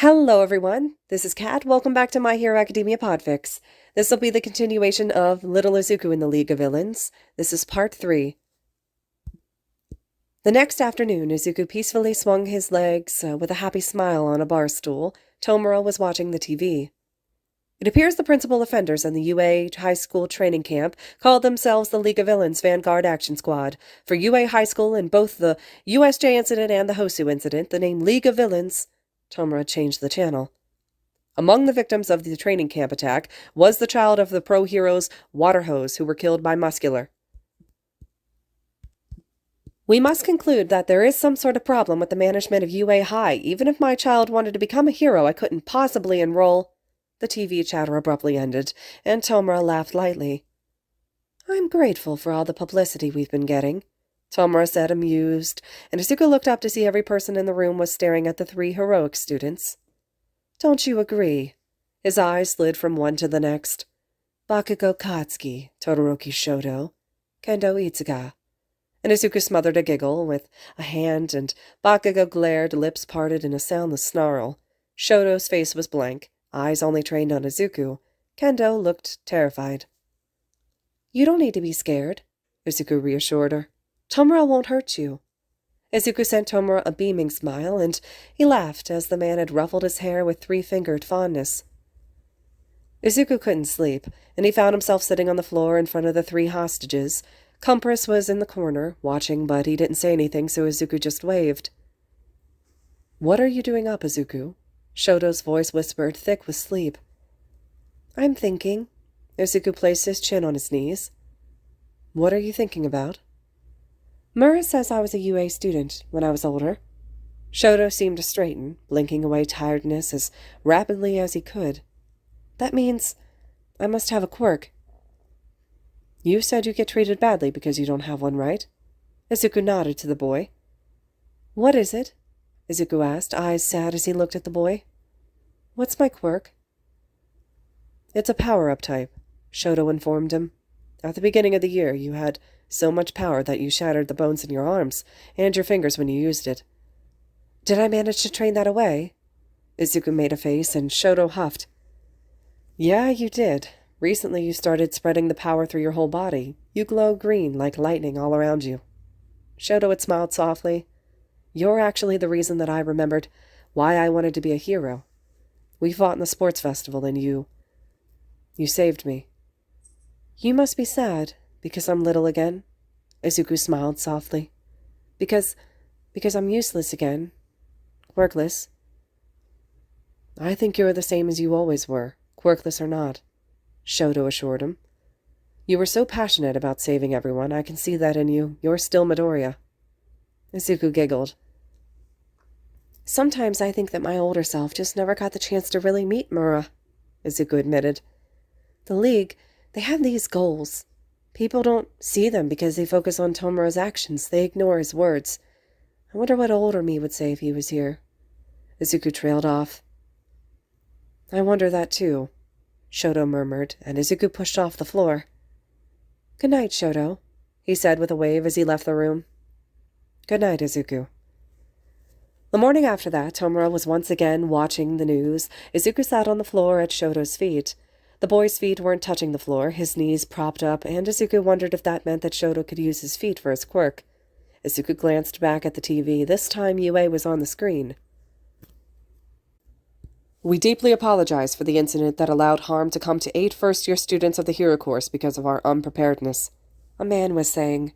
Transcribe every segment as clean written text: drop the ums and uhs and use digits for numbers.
Hello everyone, this is Kat. Welcome back to My Hero Academia Podfic. This will be the continuation of Little Izuku in the League of Villains. This is part 3. The next afternoon, Izuku peacefully swung his legs with a happy smile on a bar stool. Tomura was watching the TV. It appears the principal offenders in the UA High School training camp called themselves the League of Villains Vanguard Action Squad. For UA High School in both the USJ incident and the Hosu incident, the name League of Villains... Tomura changed the channel. Among the victims of the training camp attack was the child of the pro heroes Water Hose, who were killed by Muscular. We must conclude that there is some sort of problem with the management of UA High. Even if my child wanted to become a hero, I couldn't possibly enroll. The TV chatter abruptly ended, and Tomura laughed lightly. I'm grateful for all the publicity we've been getting, Tomura said, amused, and Izuku looked up to see every person in the room was staring at the 3 heroic students. Don't you agree? His eyes slid from one to the next. Bakugo Katsuki, Todoroki Shoto, Kendo Itsuga. And Izuku smothered a giggle with a hand, and Bakugo glared, lips parted in a soundless snarl. Shoto's face was blank, eyes only trained on Izuku. Kendo looked terrified. You don't need to be scared, Izuku reassured her. Tomura won't hurt you. Izuku sent Tomura a beaming smile, and he laughed as the man had ruffled his hair with 3-fingered fondness. Izuku couldn't sleep, and he found himself sitting on the floor in front of the 3 hostages. Compress was in the corner, watching, but he didn't say anything, so Izuku just waved. What are you doing up, Izuku? Shoto's voice whispered, thick with sleep. I'm thinking. Izuku placed his chin on his knees. What are you thinking about? Mura says I was a UA student when I was older. Shoto seemed to straighten, blinking away tiredness as rapidly as he could. That means I must have a quirk. You said you get treated badly because you don't have one, right? Izuku nodded to the boy. What is it? Izuku asked, eyes sad as he looked at the boy. What's my quirk? It's a power-up type, Shoto informed him. At the beginning of the year, you had so much power that you shattered the bones in your arms and your fingers when you used it. Did I manage to train that away? Izuku made a face, and Shoto huffed. Yeah, you did. Recently you started spreading the power through your whole body. You glow green like lightning all around you. Shoto had smiled softly. You're actually the reason that I remembered why I wanted to be a hero. We fought in the sports festival, and you saved me. You must be sad, because I'm little again. Izuku smiled softly. Because I'm useless again. Quirkless. I think you're the same as you always were, quirkless or not, Shoto assured him. You were so passionate about saving everyone, I can see that in you. You're still Midoriya. Izuku giggled. Sometimes I think that my older self just never got the chance to really meet Mura, Izuku admitted. The League, they have these goals. People don't see them because they focus on Tomura's actions. They ignore his words. I wonder what older me would say if he was here. Izuku trailed off. I wonder that too, Shoto murmured, and Izuku pushed off the floor. Good night, Shoto, he said with a wave as he left the room. Good night, Izuku. The morning after that, Tomura was once again watching the news. Izuku sat on the floor at Shoto's feet. The boy's feet weren't touching the floor, his knees propped up, and Izuku wondered if that meant that Shoto could use his feet for his quirk. Izuku glanced back at the TV. This time UA was on the screen. We deeply apologize for the incident that allowed harm to come to 8 first-year students of the Hero Course because of our unpreparedness, a man was saying.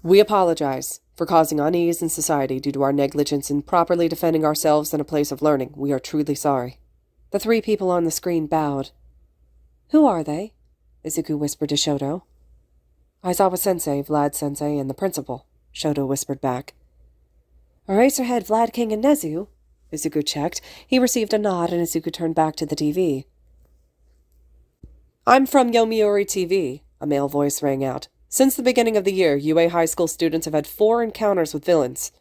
We apologize for causing unease in society due to our negligence in properly defending ourselves in a place of learning. We are truly sorry. The 3 people on the screen bowed. Who are they? Izuku whispered to Shoto. Aizawa-sensei, Vlad-sensei, and the principal, Shoto whispered back. Eraserhead, Vlad King, and Nezu? Izuku checked. He received a nod, and Izuku turned back to the TV. I'm from Yomiuri TV, a male voice rang out. Since the beginning of the year, UA High School students have had 4 encounters with villains.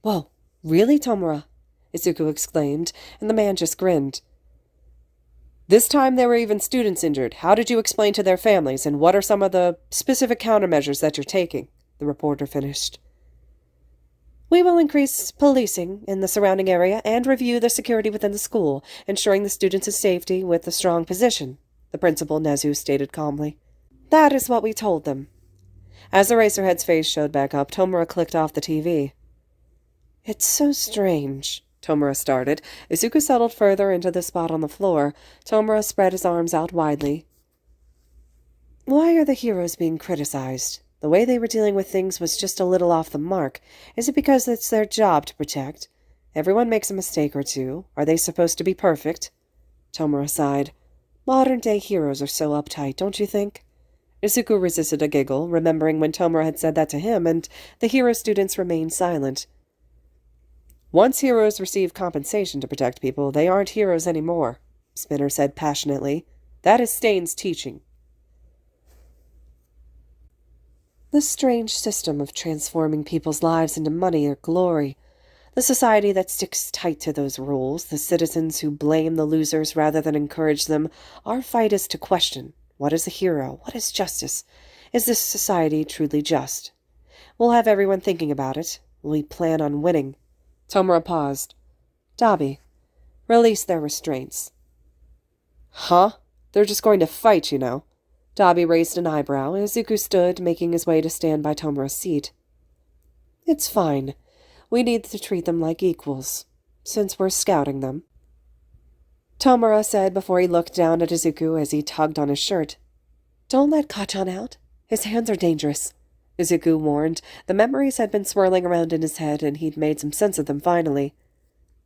Whoa, really, Tomura? Izuku exclaimed, and the man just grinned. This time there were even students injured. How did you explain to their families, and what are some of the specific countermeasures that you're taking? The reporter finished. We will increase policing in the surrounding area and review the security within the school, ensuring the students' safety with a strong position, the principal, Nezu, stated calmly. That is what we told them. As Eraserhead's face showed back up, Tomura clicked off the TV. It's so strange, Tomura started. Izuku settled further into the spot on the floor. Tomura spread his arms out widely. Why are the heroes being criticized? The way they were dealing with things was just a little off the mark. Is it because it's their job to protect? Everyone makes a mistake or two. Are they supposed to be perfect? Tomura sighed. Modern-day heroes are so uptight, don't you think? Izuku resisted a giggle, remembering when Tomura had said that to him, and the hero students remained silent. Once heroes receive compensation to protect people, they aren't heroes anymore, Spinner said passionately. That is Stain's teaching. The strange system of transforming people's lives into money or glory. The society that sticks tight to those rules, the citizens who blame the losers rather than encourage them. Our fight is to question. What is a hero? What is justice? Is this society truly just? We'll have everyone thinking about it. We plan on winning. Tomura paused. Dabi, release their restraints. Huh? They're just going to fight, you know. Dabi raised an eyebrow, and Izuku stood, making his way to stand by Tomura's seat. It's fine. We need to treat them like equals, since we're scouting them. Tomura said before he looked down at Izuku as he tugged on his shirt. Don't let Kachan out. His hands are dangerous. Izuku warned. The memories had been swirling around in his head, and he'd made some sense of them finally.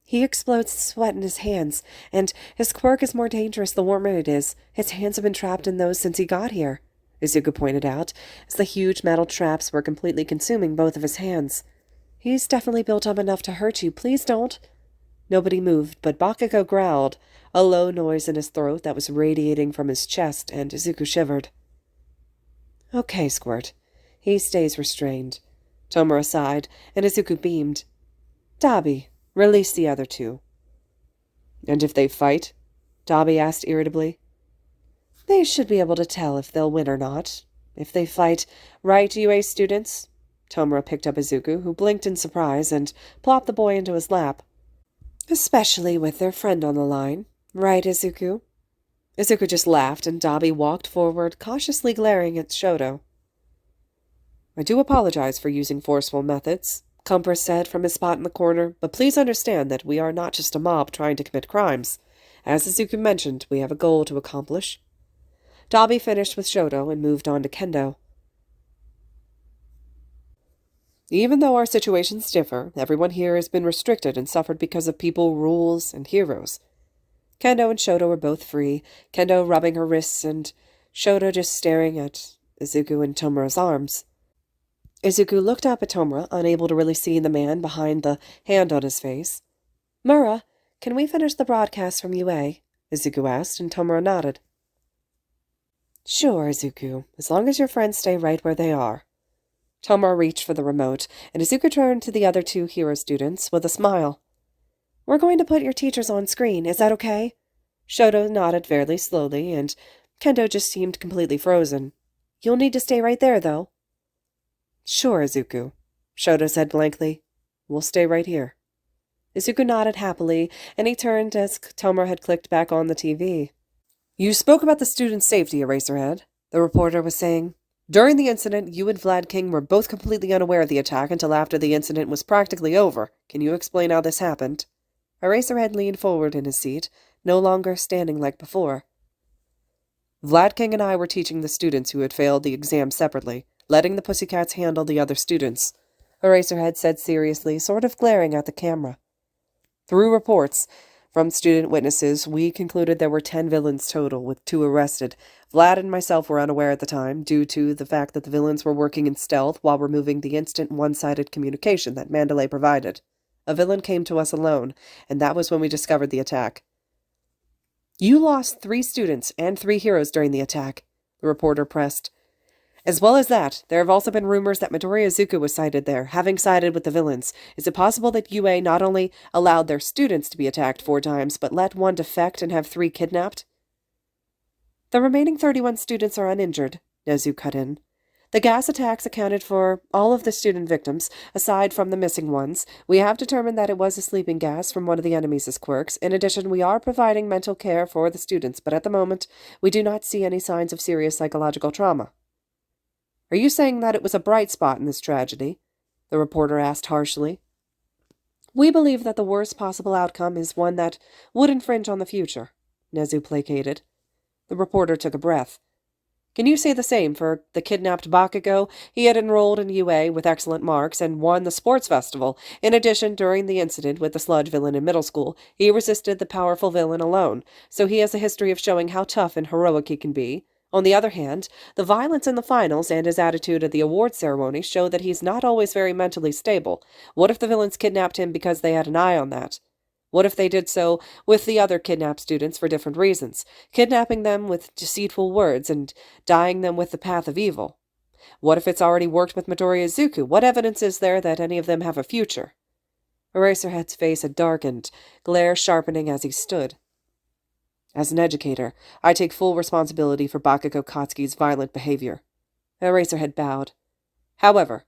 He explodes sweat in his hands, and his quirk is more dangerous the warmer it is. His hands have been trapped in those since he got here, Izuku pointed out, as the huge metal traps were completely consuming both of his hands. He's definitely built up enough to hurt you. Please don't. Nobody moved, but Bakugo growled, a low noise in his throat that was radiating from his chest, and Izuku shivered. Okay, Squirt. He stays restrained. Tomura sighed, and Izuku beamed. Dabi, release the other two. And if they fight? Dabi asked irritably. They should be able to tell if they'll win or not. If they fight, right, UA students? Tomura picked up Izuku, who blinked in surprise, and plopped the boy into his lap. Especially with their friend on the line. Right, Izuku? Izuku just laughed, and Dabi walked forward, cautiously glaring at Shoto. I do apologize for using forceful methods, Kumper said from his spot in the corner, but please understand that we are not just a mob trying to commit crimes. As Izuku mentioned, we have a goal to accomplish. Dabi finished with Shoto and moved on to Kendo. Even though our situations differ, everyone here has been restricted and suffered because of people, rules, and heroes. Kendo and Shoto were both free, Kendo rubbing her wrists and Shoto just staring at Izuku and Tomura's arms. Izuku looked up at Tomura, unable to really see the man behind the hand on his face. Mura, can we finish the broadcast from UA? Izuku asked, and Tomura nodded. Sure, Izuku, as long as your friends stay right where they are. Tomura reached for the remote, and Izuku turned to the other two hero students with a smile. We're going to put your teachers on screen, is that okay? Shoto nodded fairly slowly, and Kendo just seemed completely frozen. You'll need to stay right there, though. Sure, Izuku, Shoto said blankly. We'll stay right here. Izuku nodded happily, and he turned as Tomura had clicked back on the TV. You spoke about the students' safety, Eraserhead, the reporter was saying. During the incident, you and Vlad King were both completely unaware of the attack until after the incident was practically over. Can you explain how this happened? Eraserhead leaned forward in his seat, no longer standing like before. Vlad King and I were teaching the students who had failed the exam separately, letting the Pussycats handle the other students, Eraserhead said seriously, sort of glaring at the camera. Through reports from student witnesses, we concluded there were 10 villains total, with 2 arrested. Vlad and myself were unaware at the time, due to the fact that the villains were working in stealth while removing the instant one-sided communication that Mandalay provided. A villain came to us alone, and that was when we discovered the attack. You lost 3 students and 3 heroes during the attack, the reporter pressed. As well as that, there have also been rumors that Midori Izuku was sighted there, having sided with the villains. Is it possible that UA not only allowed their students to be attacked 4 times, but let one defect and have 3 kidnapped? The remaining 31 students are uninjured, Nezu cut in. The gas attacks accounted for all of the student victims, aside from the missing ones. We have determined that it was a sleeping gas from one of the enemy's quirks. In addition, we are providing mental care for the students, but at the moment, we do not see any signs of serious psychological trauma. Are you saying that it was a bright spot in this tragedy? The reporter asked harshly. We believe that the worst possible outcome is one that would infringe on the future, Nezu placated. The reporter took a breath. Can you say the same for the kidnapped Bakugo? He had enrolled in UA with excellent marks and won the sports festival. In addition, during the incident with the sludge villain in middle school, he resisted the powerful villain alone, so he has a history of showing how tough and heroic he can be. On the other hand, the violence in the finals and his attitude at the award ceremony show that he's not always very mentally stable. What if the villains kidnapped him because they had an eye on that? What if they did so with the other kidnapped students for different reasons, kidnapping them with deceitful words and dyeing them with the path of evil? What if it's already worked with Midoriya Izuku? What evidence is there that any of them have a future? Eraserhead's face had darkened, glare sharpening as he stood. As an educator, I take full responsibility for Bakugo Katsuki's violent behavior. Eraserhead bowed. However,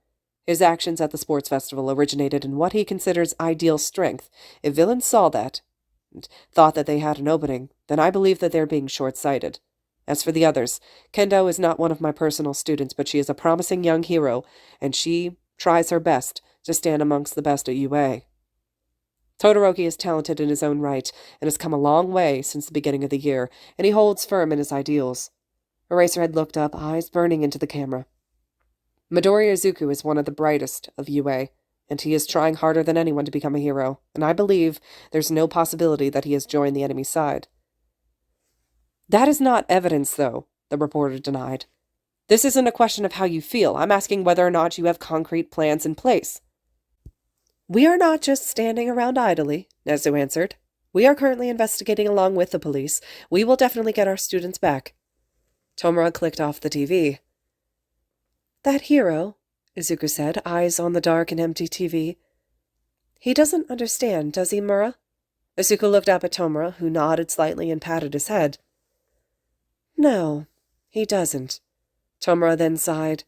his actions at the sports festival originated in what he considers ideal strength. If villains saw that, and thought that they had an opening, then I believe that they're being short-sighted. As for the others, Kendo is not one of my personal students, but she is a promising young hero, and she tries her best to stand amongst the best at UA. Todoroki is talented in his own right, and has come a long way since the beginning of the year, and he holds firm in his ideals. Eraserhead looked up, eyes burning into the camera. Midoriya Izuku is one of the brightest of UA, and he is trying harder than anyone to become a hero, and I believe there's no possibility that he has joined the enemy's side. That is not evidence, though, the reporter denied. This isn't a question of how you feel. I'm asking whether or not you have concrete plans in place. We are not just standing around idly, Nezu answered. We are currently investigating along with the police. We will definitely get our students back. Tomura clicked off the TV. That hero, Izuku said, eyes on the dark and empty TV. He doesn't understand, does he, Mura? Izuku looked up at Tomura, who nodded slightly and patted his head. No, he doesn't. Tomura then sighed.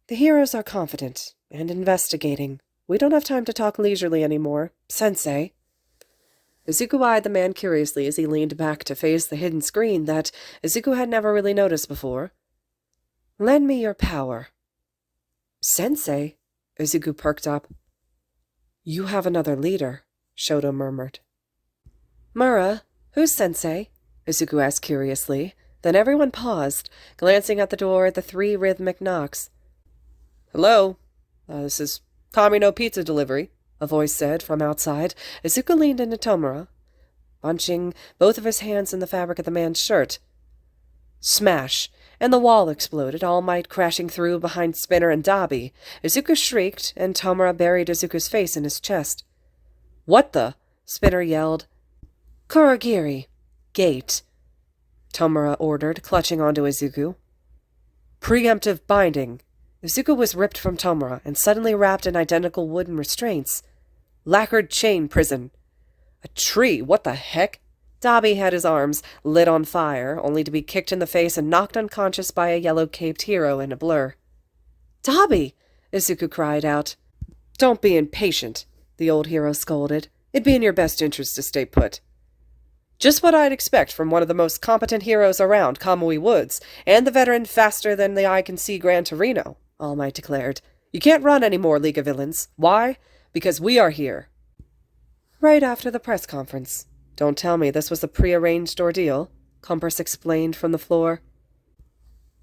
The heroes are confident and investigating. We don't have time to talk leisurely anymore. Sensei. Izuku eyed the man curiously as he leaned back to face the hidden screen that Izuku had never really noticed before. Lend me your power. Sensei? Izuku perked up. You have another leader, Shoto murmured. Mura, who's Sensei? Izuku asked curiously. Then everyone paused, glancing at the door at the 3 rhythmic knocks. Hello? This is Kami no Pizza Delivery, a voice said from outside. Izuku leaned into Tomura, bunching both of his hands in the fabric of the man's shirt. Smash! And the wall exploded, All Might crashing through behind Spinner and Dabi. Izuku shrieked, and Tomura buried Izuku's face in his chest. What the? Spinner yelled. Kurogiri. Gate. Tomura ordered, clutching onto Izuku. Preemptive binding. Izuku was ripped from Tomura and suddenly wrapped in identical wooden restraints. Lacquered chain prison. A tree, what the heck? Dabi had his arms lit on fire, only to be kicked in the face and knocked unconscious by a yellow-caped hero in a blur. Dabi! Izuku cried out. Don't be impatient, the old hero scolded. It'd be in your best interest to stay put. Just what I'd expect from one of the most competent heroes around, Kamui Woods, and the veteran faster than the eye can see Gran Torino, All Might declared. You can't run anymore, League of Villains. Why? Because we are here. Right after the press conference. Don't tell me this was a prearranged ordeal, Compass explained from the floor.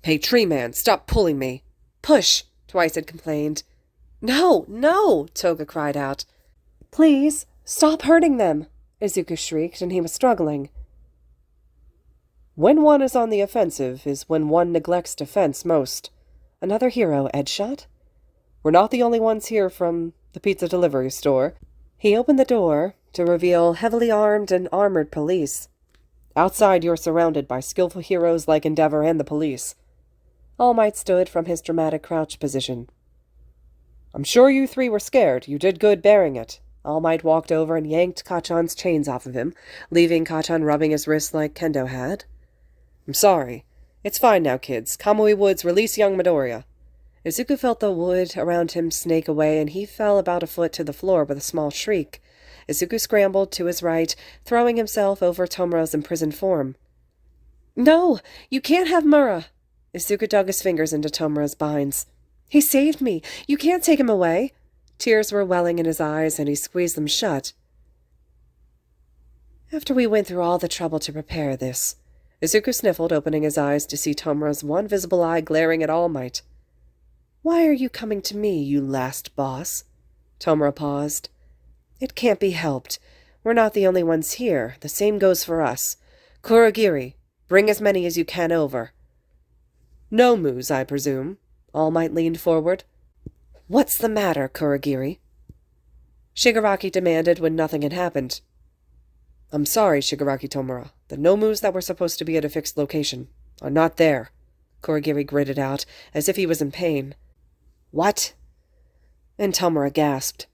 Hey, Tree Man, stop pulling me. Push, Twice had complained. No, no, Toga cried out. Please, stop hurting them, Izuku shrieked, and he was struggling. When one is on the offensive is when one neglects defense most. Another hero, Edshot? We're not the only ones here from the pizza delivery store. He opened the door to reveal heavily armed and armored police. Outside, you're surrounded by skillful heroes like Endeavor and the police. All Might stood from his dramatic crouch position. I'm sure you 3 were scared. You did good bearing it. All Might walked over and yanked Kachan's chains off of him, leaving Kachan rubbing his wrist like Kendo had. I'm sorry. It's fine now, kids. Kamui Woods, release young Midoriya. Izuku felt the wood around him snake away, and he fell about a foot to the floor with a small shriek. Izuku scrambled to his right, throwing himself over Tomura's imprisoned form. "No! You can't have Mura!" Izuku dug his fingers into Tomura's binds. "He saved me! You can't take him away!" Tears were welling in his eyes, and he squeezed them shut. "After we went through all the trouble to prepare this," Izuku sniffled, opening his eyes to see Tomura's one visible eye glaring at All Might. "Why are you coming to me, you last boss?" Tomura paused. "It can't be helped. We're not the only ones here. The same goes for us. Kurogiri, bring as many as you can over." "No moves, I presume?" All Might leaned forward. "What's the matter, Kurogiri?" Shigaraki demanded when nothing had happened. "I'm sorry, Shigaraki Tomura. The Nomus that were supposed to be at a fixed location are not there," Kurogiri gritted out, as if he was in pain. "What?" And Tomura gasped.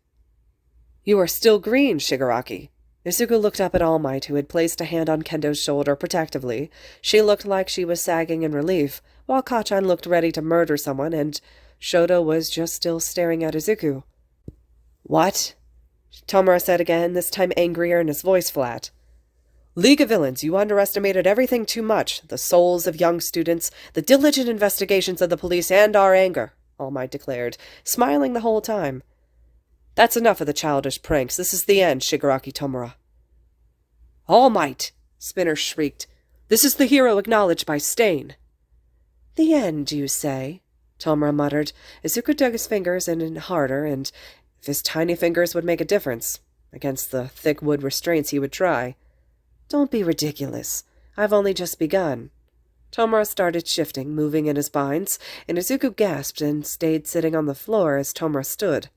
"You are still green, Shigaraki." Izuku looked up at All Might, who had placed a hand on Kendo's shoulder protectively. She looked like she was sagging in relief, while Kachan looked ready to murder someone, and Shoto was just still staring at Izuku. "What?" Tomura said again, this time angrier and his voice flat. "League of Villains, you underestimated everything too much. The souls of young students, the diligent investigations of the police, and our anger," All Might declared, smiling the whole time. "That's enough of the childish pranks. This is the end, Shigaraki Tomura." "All Might!" Spinner shrieked. "This is the hero acknowledged by Stain." "The end, you say?" Tomura muttered. Izuku dug his fingers in harder, and if his tiny fingers would make a difference, against the thick wood restraints he would try. "Don't be ridiculous. I've only just begun." Tomura started shifting, moving in his binds, and Izuku gasped and stayed sitting on the floor as Tomura stood.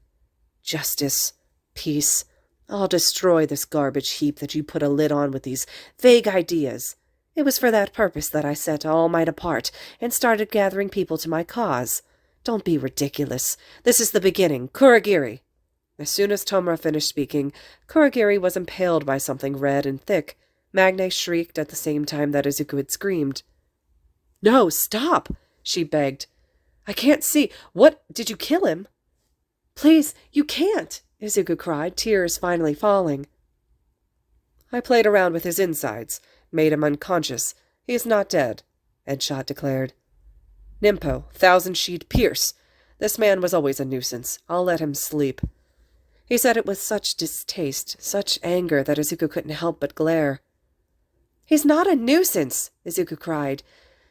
"Justice. Peace. I'll destroy this garbage heap that you put a lid on with these vague ideas. It was for that purpose that I set All Might apart and started gathering people to my cause. Don't be ridiculous. This is the beginning. Kurogiri." As soon as Tomura finished speaking, Kurogiri was impaled by something red and thick. Magne shrieked at the same time that Izuku had screamed. "No, stop!" she begged. "I can't see. What? Did you kill him?" "Please, you can't!" Izuku cried, tears finally falling. "I played around with his insides, made him unconscious. He is not dead," Edshot declared. "Nimpo, Thousand Sheet, Pierce! This man was always a nuisance. I'll let him sleep." He said it with such distaste, such anger, that Izuku couldn't help but glare. "He's not a nuisance!" Izuku cried,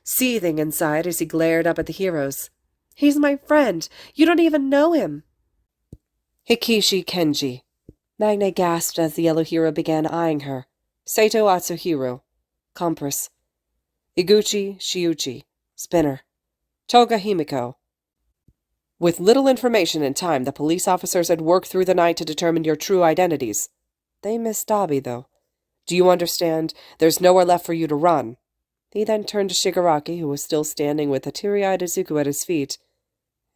seething inside as he glared up at the heroes. "He's my friend. You don't even know him." "Hikishi Kenji." Magne gasped as the yellow hero began eyeing her. "Saito Atsuhiro. Compress. Iguchi Shiuchi. Spinner. Toga Himiko." "With little information and time, the police officers had worked through the night to determine your true identities. They missed Dabi, though. Do you understand? There's nowhere left for you to run." He then turned to Shigaraki, who was still standing with a teary-eyed Izuku at his feet.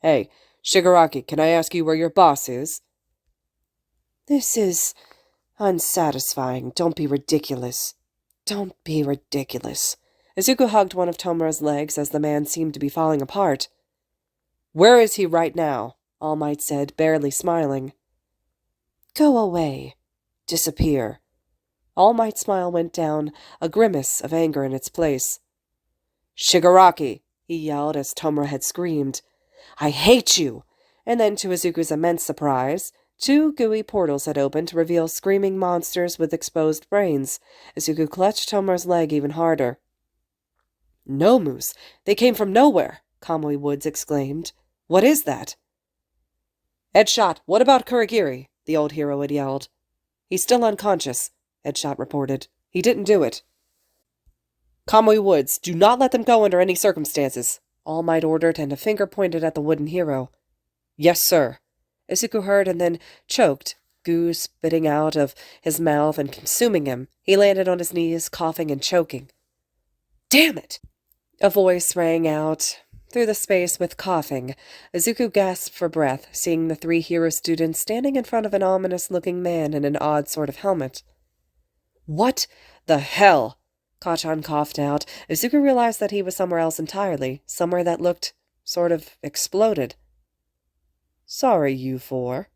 "Hey, Shigaraki, can I ask you where your boss is?" "This is unsatisfying. Don't be ridiculous. Don't be ridiculous." Izuku hugged one of Tomura's legs as the man seemed to be falling apart. "Where is he right now?" All Might said, barely smiling. "Go away. Disappear." All Might's smile went down, a grimace of anger in its place. "Shigaraki!" he yelled as Tomura had screamed. "I hate you!" And then, to Izuku's immense surprise, 2 gooey portals had opened to reveal screaming monsters with exposed brains. Izuku clutched Tomura's leg even harder. "Nomus! They came from nowhere!" Kamui Woods exclaimed. "What is that?" "Edshot, what about Kurogiri?" the old hero had yelled. "He's still unconscious," Edshot reported. "He didn't do it." "Kamui Woods, do not let them go under any circumstances," All Might ordered, and a finger pointed at the wooden hero. "Yes, sir." Izuku heard and then choked, goo spitting out of his mouth and consuming him. He landed on his knees, coughing and choking. "Damn it!" A voice rang out through the space with coughing. Izuku gasped for breath, seeing the 3 hero students standing in front of an ominous-looking man in an odd sort of helmet. "What the hell?" Kachan coughed out. Izuku realized that he was somewhere else entirely, somewhere that looked sort of exploded. "Sorry, you four."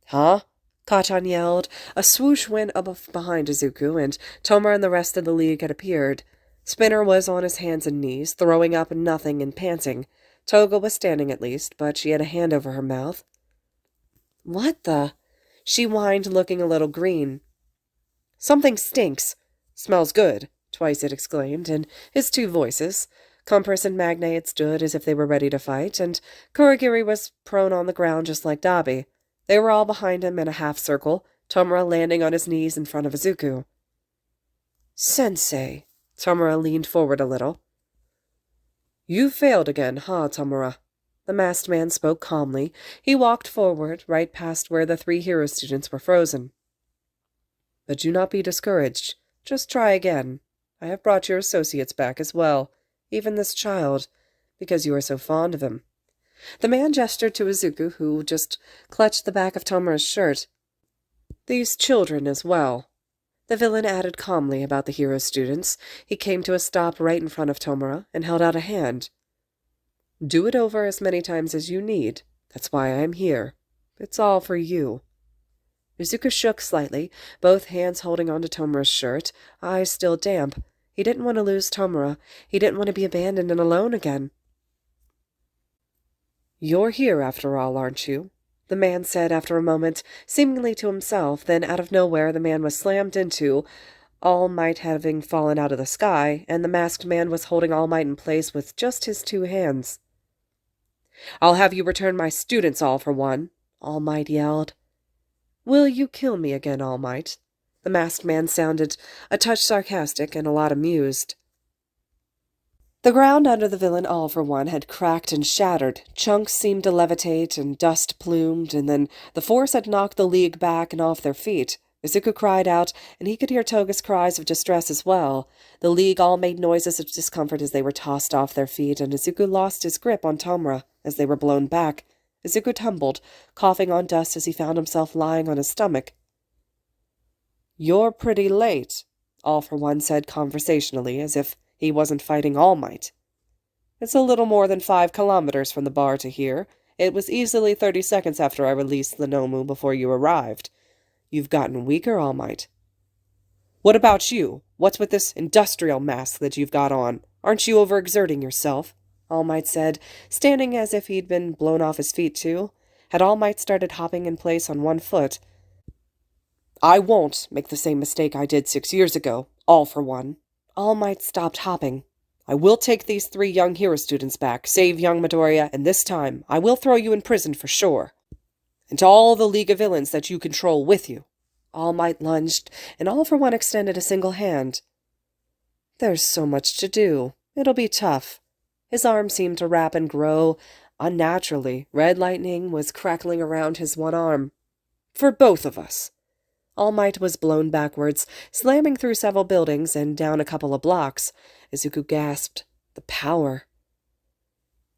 "Huh?" Kacchan yelled. A swoosh went up behind Izuku, and Tomura and the rest of the league had appeared. Spinner was on his hands and knees, throwing up nothing and panting. Toga was standing at least, but she had a hand over her mouth. "What the?" she whined, looking a little green. "Something stinks. Smells good," twice it exclaimed, in his two voices. Compress and Magne had stood as if they were ready to fight, and Kurogiri was prone on the ground just like Dabi. They were all behind him in a half-circle, Tomura landing on his knees in front of Izuku. "Sensei." Tomura leaned forward a little. "You failed again, huh, Tomura?" The masked man spoke calmly. He walked forward, right past where the 3 hero students were frozen. "But do not be discouraged. Just try again. I have brought your associates back as well, even this child, because you are so fond of him." The man gestured to Izuku, who just clutched the back of Tomura's shirt. "These children as well." The villain added calmly about the hero students. He came to a stop right in front of Tomura and held out a hand. "Do it over as many times as you need. That's why I am here. It's all for you." Izuku shook slightly, both hands holding onto Tomura's shirt, eyes still damp. He didn't want to lose Tomura. He didn't want to be abandoned and alone again. "You're here, after all, aren't you?" the man said after a moment, seemingly to himself. Then, out of nowhere, the man was slammed into, All Might having fallen out of the sky, and the masked man was holding All Might in place with just his 2 hands. "I'll have you return my students, All for One," All Might yelled. "Will you kill me again, All Might?" The masked man sounded a touch sarcastic and a lot amused. The ground under the villain All for One had cracked and shattered. Chunks seemed to levitate and dust plumed, and then the force had knocked the league back and off their feet. Izuku cried out, and he could hear Toga's cries of distress as well. The league all made noises of discomfort as they were tossed off their feet, and Izuku lost his grip on Tomura as they were blown back. Izuku tumbled, coughing on dust as he found himself lying on his stomach. "You're pretty late," All for One said conversationally, as if he wasn't fighting All Might. "It's a little more than 5 kilometers from the bar to here. It was easily 30 seconds after I released the Nomu before you arrived. You've gotten weaker, All Might." "What about you? What's with this industrial mask that you've got on? Aren't you overexerting yourself?" All Might said, standing as if he'd been blown off his feet too. Had All Might started hopping in place on 1 foot. "I won't make the same mistake I did 6 years ago, All for One." All Might stopped hopping. "I will take these 3 young hero students back, save young Midoriya, and this time I will throw you in prison for sure. And all the League of Villains that you control with you." All Might lunged, and All for One extended a single hand. "There's so much to do. It'll be tough." His arm seemed to wrap and grow unnaturally. Red lightning was crackling around his one arm. "For both of us." All Might was blown backwards, slamming through several buildings and down a couple of blocks. Izuku gasped. The power.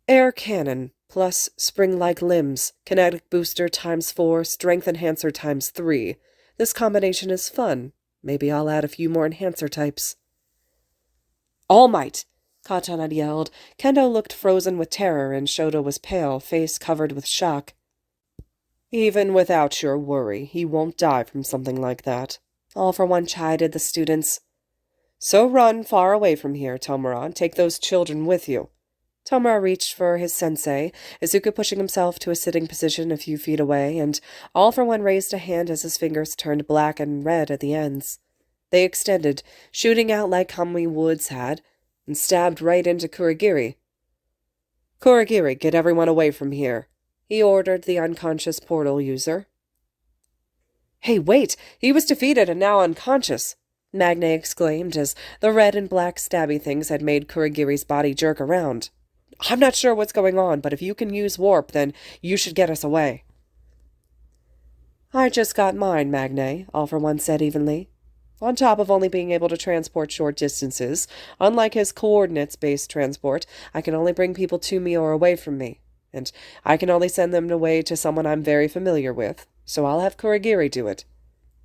"Air cannon, plus spring-like limbs, kinetic booster ×4, strength enhancer ×3. This combination is fun. Maybe I'll add a few more enhancer types." "All Might!" Kacchan had yelled. Kendo looked frozen with terror, and Shoto was pale, face covered with shock. "Even without your worry, he won't die from something like that," All for One chided the students. "So run far away from here, Tomura, and take those children with you." Tomura reached for his sensei, Izuku pushing himself to a sitting position a few feet away, and All for One raised a hand as his fingers turned black and red at the ends. They extended, shooting out like Kamui Woods had, and stabbed right into Kurogiri. "Kurogiri, get everyone away from here," he ordered the unconscious portal user. "Hey, wait! He was defeated and now unconscious!" Magne exclaimed as the red and black stabby things had made Kurogiri's body jerk around. "I'm not sure what's going on, but if you can use warp, then you should get us away." "I just got mine, Magne," All for One said evenly. On top of only being able to transport short distances, unlike his coordinates-based transport, I can only bring people to me or away from me. And I can only send them away to someone I'm very familiar with, so I'll have Kurogiri do it."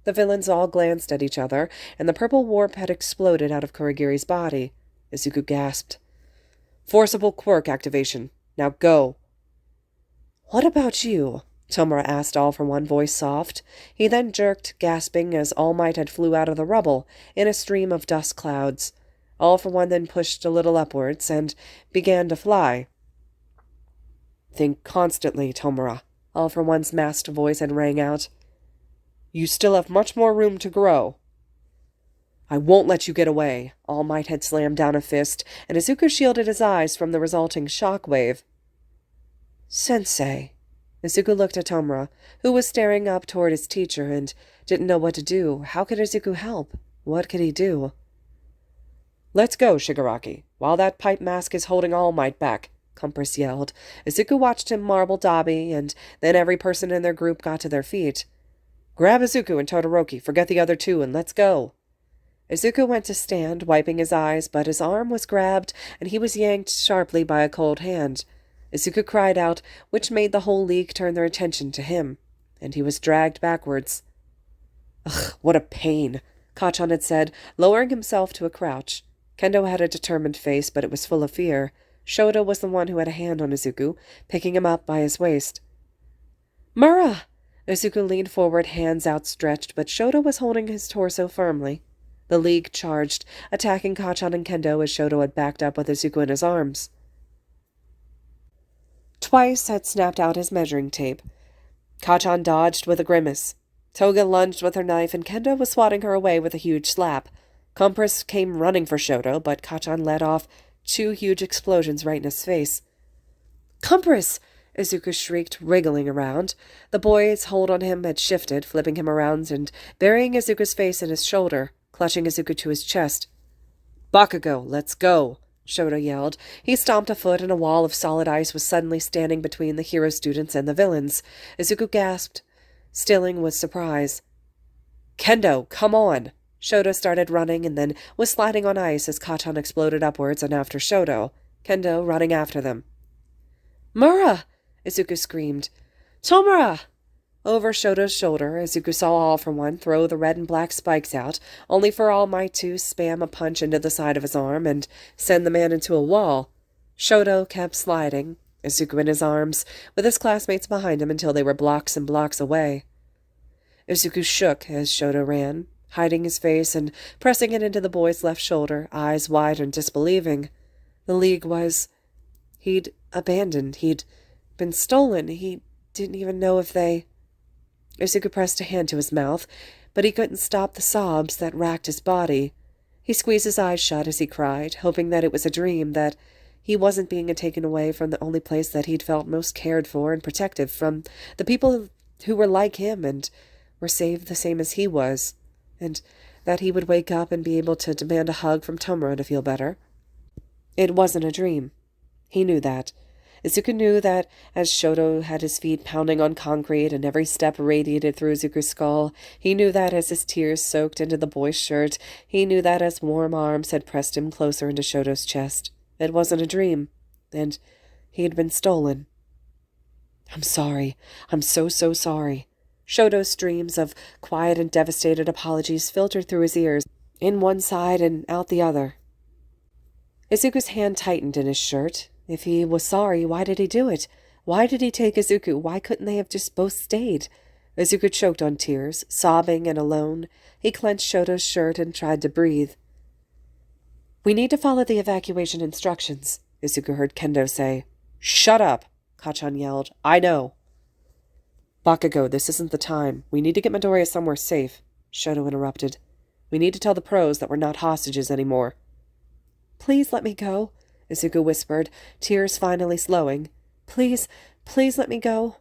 The villains all glanced at each other, and the purple warp had exploded out of Kurogiri's body. Izuku gasped. "Forcible quirk activation. Now go." "What about you?" Tomura asked, All For One, voice soft. He then jerked, gasping, as All Might had flew out of the rubble in a stream of dust clouds. All For One then pushed a little upwards and began to fly. "Think constantly, Tomura," All For One's masked voice had rang out. "You still have much more room to grow." "I won't let you get away." All Might had slammed down a fist, and Izuku shielded his eyes from the resulting shock wave. "Sensei." Izuku looked at Tomura, who was staring up toward his teacher and didn't know what to do. How could Izuku help? What could he do? "Let's go, Shigaraki, while that pipe mask is holding All Might back," Compress yelled. Izuku watched him marble Dabi, and then every person in their group got to their feet. "Grab Izuku and Todoroki, forget the other two, and let's go." Izuku went to stand, wiping his eyes, but his arm was grabbed, and he was yanked sharply by a cold hand. Izuku cried out, which made the whole league turn their attention to him, and he was dragged backwards. "Ugh, what a pain," Kacchan had said, lowering himself to a crouch. Kendo had a determined face, but it was full of fear. Shoto was the one who had a hand on Izuku, picking him up by his waist. "Mura!" Izuku leaned forward, hands outstretched, but Shoto was holding his torso firmly. The league charged, attacking Kacchan and Kendo as Shoto had backed up with Izuku in his arms. Twice had snapped out his measuring tape. Kacchan dodged with a grimace. Toga lunged with her knife, and Kendo was swatting her away with a huge slap. Compress came running for Shoto, but Kacchan let off 2 huge explosions right in his face. "Compress!" Izuku shrieked, wriggling around. The boy's hold on him had shifted, flipping him around and burying Izuku's face in his shoulder, clutching Izuku to his chest. "Bakugo, let's go!" Shoto yelled. He stomped a foot, and a wall of solid ice was suddenly standing between the hero students and the villains. Izuku gasped, stilling with surprise. "Kendo, come on!" Shoto started running and then was sliding on ice as Kacchan exploded upwards and after Shoto, Kendo running after them. "Mura!" Izuku screamed. "Tomura!" Over Shoto's shoulder, Izuku saw All For One throw the red and black spikes out, only for All Might to spam a punch into the side of his arm and send the man into a wall. Shoto kept sliding, Izuku in his arms, with his classmates behind him until they were blocks and blocks away. Izuku shook as Shoto ran, hiding his face and pressing it into the boy's left shoulder, eyes wide and disbelieving. The league was... He'd abandoned. He'd been stolen. He didn't even know if they... Izuku pressed a hand to his mouth, but he couldn't stop the sobs that racked his body. He squeezed his eyes shut as he cried, hoping that it was a dream, that he wasn't being taken away from the only place that he'd felt most cared for and protective, from the people who were like him and were saved the same as he was, and that he would wake up and be able to demand a hug from Tomura to feel better. It wasn't a dream. He knew that. Izuku knew that as Shoto had his feet pounding on concrete and every step radiated through Izuku's skull. He knew that as his tears soaked into the boy's shirt. He knew that as warm arms had pressed him closer into Shoto's chest. It wasn't a dream, and he had been stolen. "I'm sorry. I'm so sorry." Shoto's streams of quiet and devastated apologies filtered through his ears, in one side and out the other. Izuku's hand tightened in his shirt. If he was sorry, why did he do it? Why did he take Izuku? Why couldn't they have just both stayed? Izuku choked on tears, sobbing and alone. He clenched Shoto's shirt and tried to breathe. "We need to follow the evacuation instructions," Izuku heard Kendo say. "Shut up!" Kacchan yelled. "I know." "Bakugo, this isn't the time. We need to get Midoriya somewhere safe," Shoto interrupted. "We need to tell the pros that we're not hostages anymore." "Please let me go," Izuku whispered, tears finally slowing. Please let me go."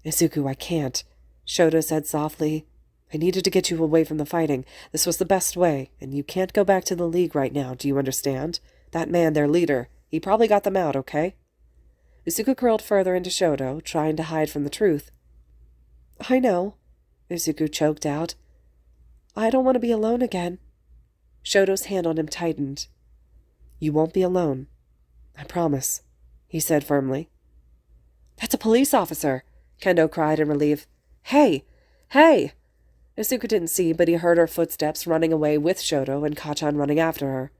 "Izuku, I can't," Shoto said softly. "I needed to get you away from the fighting. This was the best way, and you can't go back to the League right now, do you understand? That man, their leader, he probably got them out, okay?" Izuku curled further into Shoto, trying to hide from the truth. "I know," Izuku choked out. "I don't want to be alone again." Shoto's hand on him tightened. "You won't be alone. I promise," he said firmly. "That's a police officer!" Kendo cried in relief. Hey! Hey!" Izuku didn't see, but he heard her footsteps running away with Shoto and Kacchan running after her.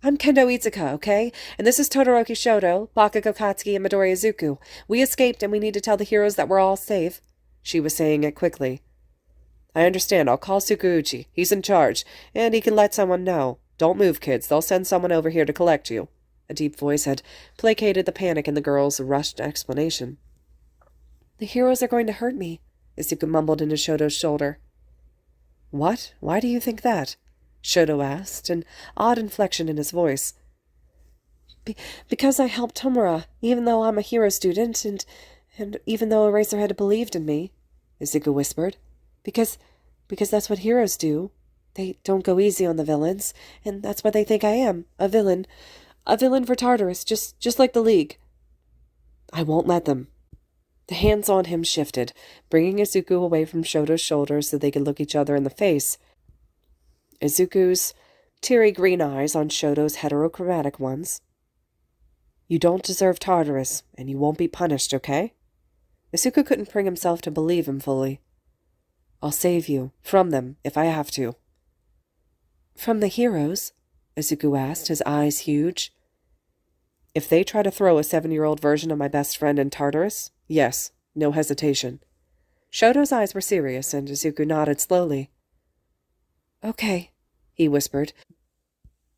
I'm Kendo Izuku, okay? And this is Todoroki Shoto, Bakugo Katsuki, and Midori Izuku. We escaped and we need to tell the heroes that we're all safe. She was saying it quickly. I understand. I'll call Tsukauchi. He's in charge, and he can let someone know. Don't move, kids. They'll send someone over here to collect you. A deep voice had placated the panic in the girl's rushed explanation. The heroes are going to hurt me, Izuku mumbled into Shoto's shoulder. What? Why do you think that? Shoto asked, an odd inflection in his voice. Because I helped Tomura, even though I'm a hero student, and even though Eraserhead believed in me, Izuku whispered. Because that's what heroes do. They don't go easy on the villains, and that's what they think I am, a villain. A villain for Tartarus, just like the League. I won't let them. The hands on him shifted, bringing Izuku away from Shoto's shoulders so they could look each other in the face. Izuku's teary green eyes on Shoto's heterochromatic ones. You don't deserve Tartarus, and you won't be punished, okay? Izuku couldn't bring himself to believe him fully. I'll save you, from them, if I have to. From the heroes? Izuku asked, his eyes huge. If they try to throw a 7-year-old version of my best friend in Tartarus, yes, no hesitation. Shoto's eyes were serious, and Izuku nodded slowly. Okay, he whispered.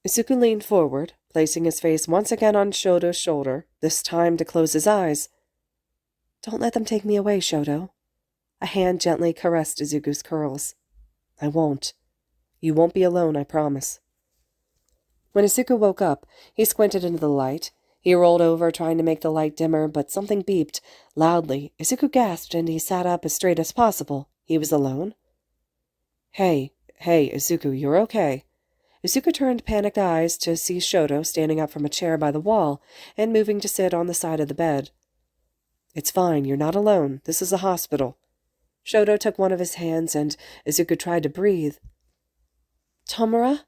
Izuku leaned forward, placing his face once again on Shoto's shoulder, this time to close his eyes. Don't let them take me away, Shoto. A hand gently caressed Izuku's curls. I won't. You won't be alone, I promise. When Izuku woke up, he squinted into the light. He rolled over, trying to make the light dimmer, but something beeped. Loudly, Izuku gasped, and he sat up as straight as possible. He was alone. Hey, Izuku, you're okay. Izuku turned panicked eyes to see Shoto standing up from a chair by the wall and moving to sit on the side of the bed. It's fine, you're not alone. This is a hospital. Shoto took one of his hands, and Izuku tried to breathe. Tomura?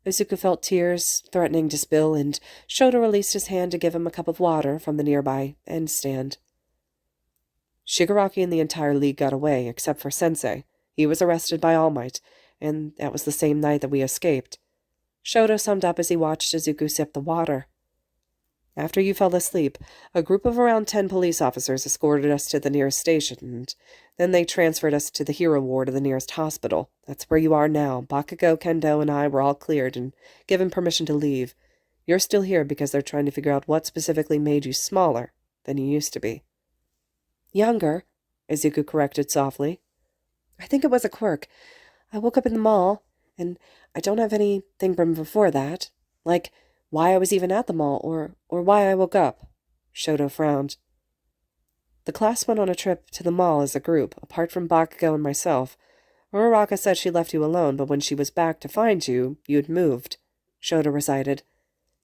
Izuku felt tears threatening to spill, and Shoto released his hand to give him a cup of water from the nearby end stand. Shigaraki and the entire League got away, except for Sensei. He was arrested by All Might, and that was the same night that we escaped. Shoto summed up as he watched Izuku sip the water. After you fell asleep, a group of around 10 police officers escorted us to the nearest station, and then they transferred us to the hero ward of the nearest hospital. That's where you are now. Bakugo, Kendo, and I were all cleared and given permission to leave. You're still here because they're trying to figure out what specifically made you smaller than you used to be. Younger, Izuku corrected softly. I think it was a quirk. I woke up in the mall, and I don't have anything from before that, like why I was even at the mall, or why I woke up. Shoto frowned. The class went on a trip to the mall as a group, apart from Bakugo and myself. Uraraka said she left you alone, but when she was back to find you, you'd moved. Shoto recited.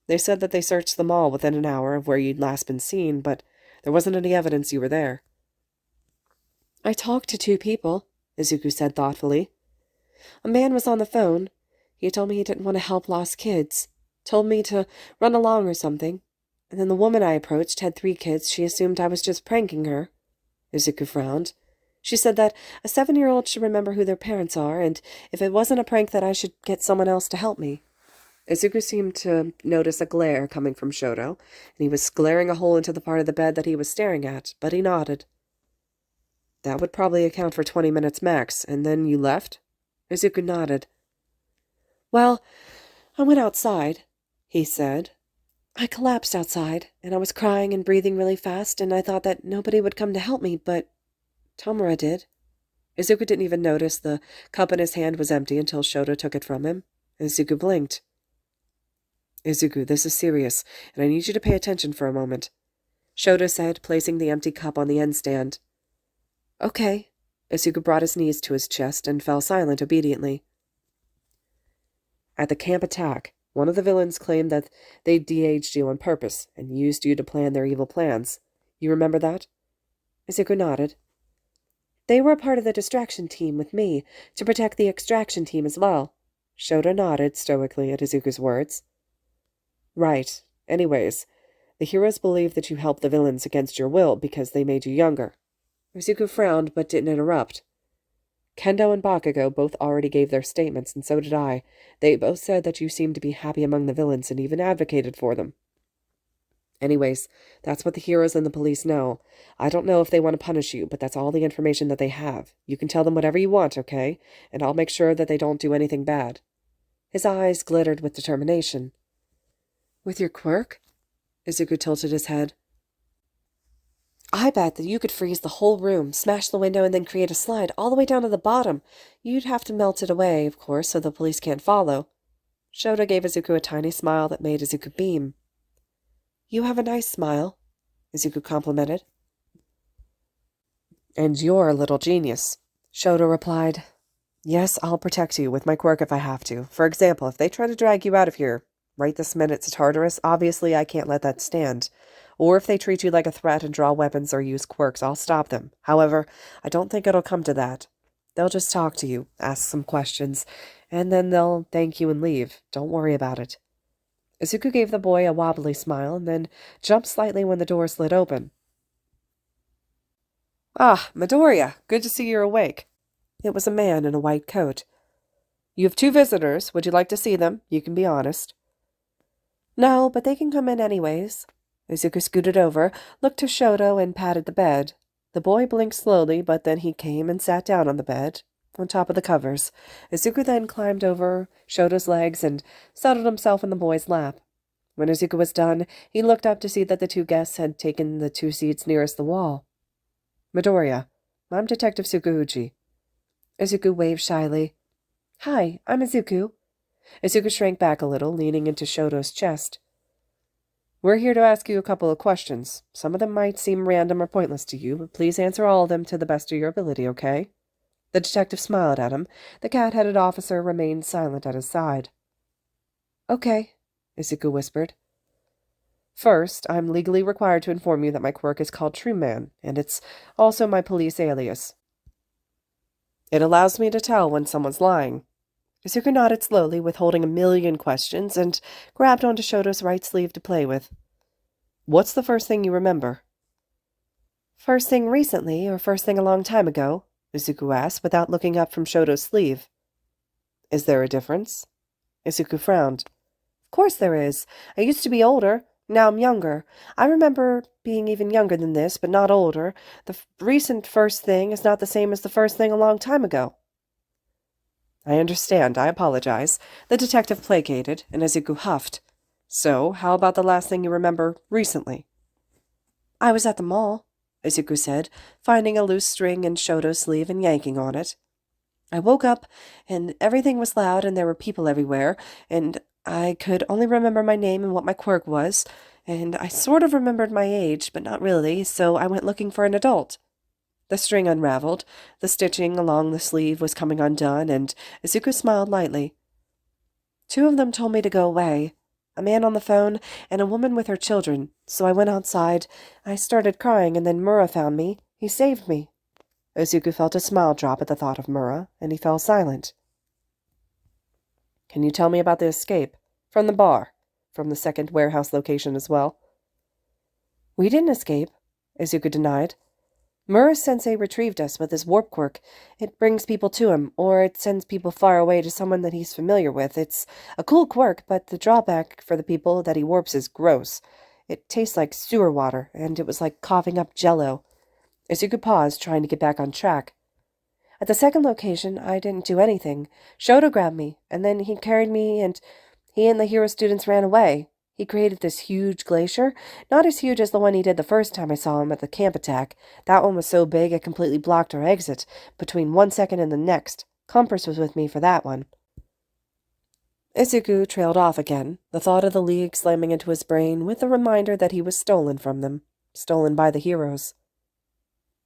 They said that they searched the mall within an hour of where you'd last been seen, but there wasn't any evidence you were there. I talked to 2 people, Izuku said thoughtfully. A man was on the phone. He told me he didn't want to help lost kids. Told me to run along or something. And then the woman I approached had 3 kids. She assumed I was just pranking her. Izuku frowned. She said that a 7-year-old should remember who their parents are, and if it wasn't a prank that I should get someone else to help me. Izuku seemed to notice a glare coming from Shoto, and he was glaring a hole into the part of the bed that he was staring at, but he nodded. That would probably account for 20 minutes max, and then you left? Izuku nodded. Well, I went outside, he said. I collapsed outside, and I was crying and breathing really fast, and I thought that nobody would come to help me, but Tomura did. Izuku didn't even notice the cup in his hand was empty until Shoto took it from him. Izuku blinked. Izuku, this is serious, and I need you to pay attention for a moment, Shoto said, placing the empty cup on the end stand. Okay. Izuku brought his knees to his chest and fell silent obediently. At the camp attack, one of the villains claimed that they de-aged you on purpose and used you to plan their evil plans. You remember that? Izuku nodded. They were a part of the distraction team with me, to protect the extraction team as well. Shoto nodded stoically at Izuku's words. Right. Anyways, the heroes believe that you helped the villains against your will because they made you younger. Izuku frowned but didn't interrupt. Kendo and Bakugo both already gave their statements, and so did I. They both said that you seemed to be happy among the villains and even advocated for them. Anyways, that's what the heroes and the police know. I don't know if they want to punish you, but that's all the information that they have. You can tell them whatever you want, okay? And I'll make sure that they don't do anything bad." His eyes glittered with determination. "With your quirk?" Izuku tilted his head. "I bet that you could freeze the whole room, smash the window, and then create a slide all the way down to the bottom. You'd have to melt it away, of course, so the police can't follow." Shoto gave Izuku a tiny smile that made Izuku beam. "You have a nice smile," Izuku complimented. "And you're a little genius," Shoto replied. "Yes, I'll protect you with my quirk if I have to. For example, if they try to drag you out of here right this minute to Tartarus, obviously I can't let that stand. Or if they treat you like a threat and draw weapons or use quirks, I'll stop them. However, I don't think it'll come to that. They'll just talk to you, ask some questions, and then they'll thank you and leave. Don't worry about it." Izuku gave the boy a wobbly smile and then jumped slightly when the door slid open. "Ah, Midoriya, good to see you're awake." It was a man in a white coat. "You have 2 visitors. Would you like to see them? You can be honest." "No, but they can come in anyways." Izuku scooted over, looked to Shoto, and patted the bed. The boy blinked slowly, but then he came and sat down on the bed, on top of the covers. Izuku then climbed over Shoto's legs and settled himself in the boy's lap. When Izuku was done, he looked up to see that the 2 guests had taken the 2 seats nearest the wall. "Midoriya, I'm Detective Tsukauchi." Izuku waved shyly. "Hi, I'm Izuku." Izuku shrank back a little, leaning into Shoto's chest. "We're here to ask you a couple of questions. Some of them might seem random or pointless to you, but please answer all of them to the best of your ability, okay?" The detective smiled at him. The cat-headed officer remained silent at his side. "Okay," Izuku whispered. "First, I'm legally required to inform you that my quirk is called True Man, and it's also my police alias. It allows me to tell when someone's lying." Izuku nodded slowly, withholding a million questions, and grabbed onto Shoto's right sleeve to play with. "What's the first thing you remember?" "First thing recently, or first thing a long time ago?" Izuku asked, without looking up from Shoto's sleeve. "Is there a difference?" Izuku frowned. "Of course there is. I used to be older. Now I'm younger. I remember being even younger than this, but not older. The recent first thing is not the same as the first thing a long time ago." "I understand. I apologize." The detective placated, and Izuku huffed. "So, how about the last thing you remember recently?" "I was at the mall," Izuku said, finding a loose string in Shoto's sleeve and yanking on it. "I woke up, and everything was loud, and there were people everywhere, and I could only remember my name and what my quirk was, and I sort of remembered my age, but not really, so I went looking for an adult." The string unraveled, the stitching along the sleeve was coming undone, and Izuku smiled lightly. "2 of them told me to go away. A man on the phone, and a woman with her children, so I went outside. I started crying, and then Mura found me. He saved me." Izuku felt a smile drop at the thought of Mura, and he fell silent. "Can you tell me about the escape? From the bar? From the second warehouse location as well?" "We didn't escape," Izuku denied. "Mura-sensei retrieved us with his warp quirk. It brings people to him, or it sends people far away to someone that he's familiar with. It's a cool quirk, but the drawback for the people that he warps is gross. It tastes like sewer water, and it was like coughing up Jell-O." Izuku paused, trying to get back on track. "At the second location, I didn't do anything. Shoto grabbed me, and then he carried me, and he and the hero students ran away. He created this huge glacier, not as huge as the one he did the first time I saw him at the camp attack. That one was so big it completely blocked our exit, between 1 second and the next. Compass was with me for that one." Izuku trailed off again, the thought of the League slamming into his brain with the reminder that he was stolen from them, stolen by the heroes.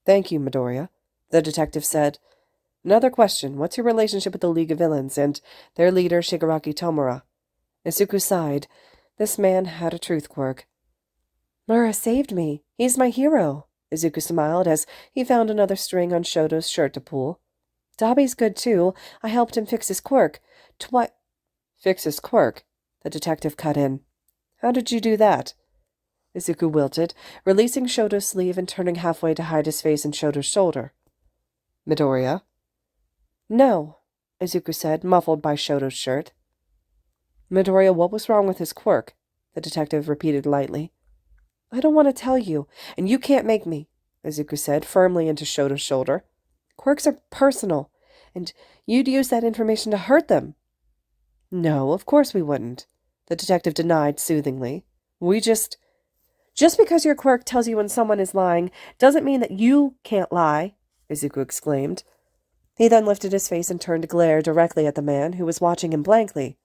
"Thank you, Midoriya," the detective said. "Another question. What's your relationship with the League of Villains and their leader Shigaraki Tomura?" Izuku sighed. This man had a truth quirk. "Mura saved me. He's my hero," Izuku smiled as he found another string on Shoto's shirt to pull. "Dabi's good too. I helped him fix his quirk. Fix his quirk?" The detective cut in. "How did you do that?" Izuku wilted, releasing Shoto's sleeve and turning halfway to hide his face in Shoto's shoulder. "Midoriya?" No, Izuku said, muffled by Shoto's shirt. Midoriya, what was wrong with his quirk? The detective repeated lightly. I don't want to tell you, and you can't make me, Izuku said, firmly into Shoto's shoulder. Quirks are personal, and you'd use that information to hurt them. No, of course we wouldn't, the detective denied soothingly. Just because your quirk tells you when someone is lying doesn't mean that you can't lie, Izuku exclaimed. He then lifted his face and turned to glare directly at the man, who was watching him blankly.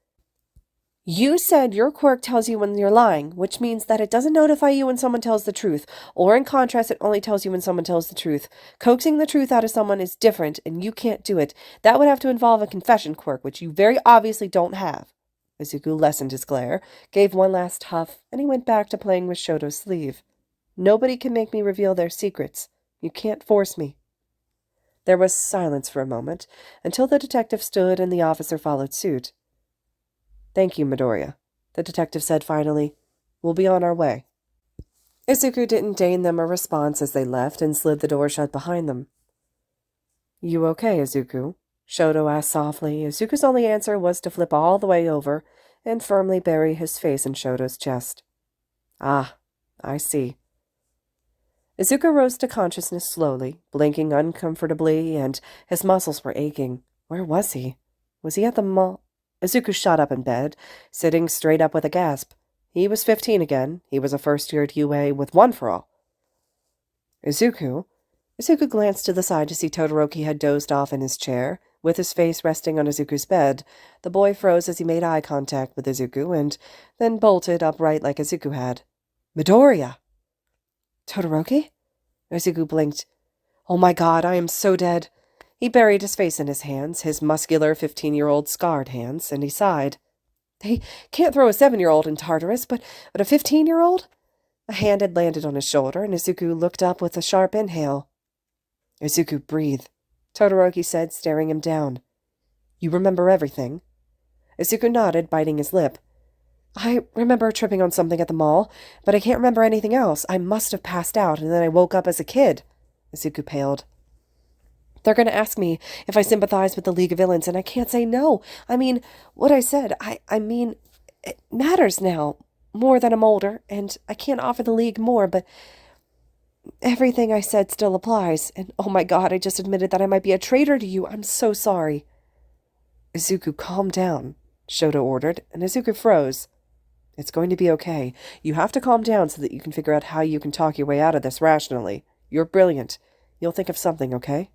You said your quirk tells you when you're lying, which means that it doesn't notify you when someone tells the truth, or in contrast, it only tells you when someone tells the truth. Coaxing the truth out of someone is different, and you can't do it. That would have to involve a confession quirk, which you very obviously don't have. Izuku lessened his glare, gave one last huff, and he went back to playing with Shoto's sleeve. Nobody can make me reveal their secrets. You can't force me. There was silence for a moment, until the detective stood and the officer followed suit. Thank you, Midoriya, the detective said finally. We'll be on our way. Izuku didn't deign them a response as they left and slid the door shut behind them. You okay, Izuku? Shoto asked softly. Izuku's only answer was to flip all the way over and firmly bury his face in Shoto's chest. Ah, I see. Izuku rose to consciousness slowly, blinking uncomfortably, and his muscles were aching. Where was he? Was he at the mall? Izuku shot up in bed, sitting straight up with a gasp. He was 15 again. He was a first-year at UA with one for all. Izuku? Izuku glanced to the side to see Todoroki had dozed off in his chair, with his face resting on Izuku's bed. The boy froze as he made eye contact with Izuku, and then bolted upright like Izuku had. Midoriya! Todoroki? Izuku blinked. Oh my God, I am so dead. He buried his face in his hands, his muscular 15-year-old scarred hands, and he sighed. They can't throw a 7-year-old in Tartarus, but a 15-year-old? A hand had landed on his shoulder, and Izuku looked up with a sharp inhale. Izuku, breathe, Todoroki said, staring him down. You remember everything? Izuku nodded, biting his lip. I remember tripping on something at the mall, but I can't remember anything else. I must have passed out, and then I woke up as a kid. Izuku paled. They're going to ask me if I sympathize with the League of Villains, and I can't say no. I mean, what I said, I mean, it matters now, more than I'm older, and I can't offer the League more, but everything I said still applies, and oh my God, I just admitted that I might be a traitor to you. I'm so sorry. Izuku, calm down, Shoto ordered, and Izuku froze. It's going to be okay. You have to calm down so that you can figure out how you can talk your way out of this rationally. You're brilliant. You'll think of something, okay?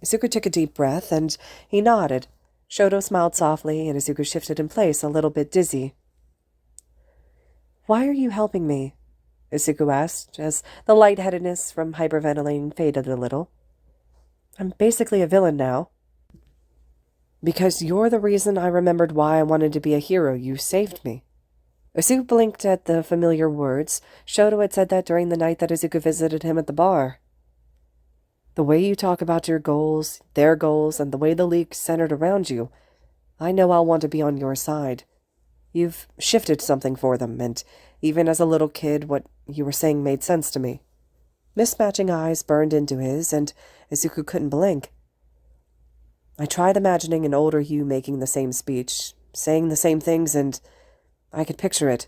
Izuku took a deep breath, and he nodded. Shoto smiled softly, and Izuku shifted in place, a little bit dizzy. Why are you helping me? Izuku asked, as the lightheadedness from hyperventilating faded a little. I'm basically a villain now. Because you're the reason I remembered why I wanted to be a hero. You saved me. Izuku blinked at the familiar words. Shoto had said that during the night that Izuku visited him at the bar. The way you talk about your goals, their goals, and the way the League centered around you, I know I'll want to be on your side. You've shifted something for them, and even as a little kid, what you were saying made sense to me. Mismatching eyes burned into his, and Izuku couldn't blink. I tried imagining an older you making the same speech, saying the same things, and I could picture it.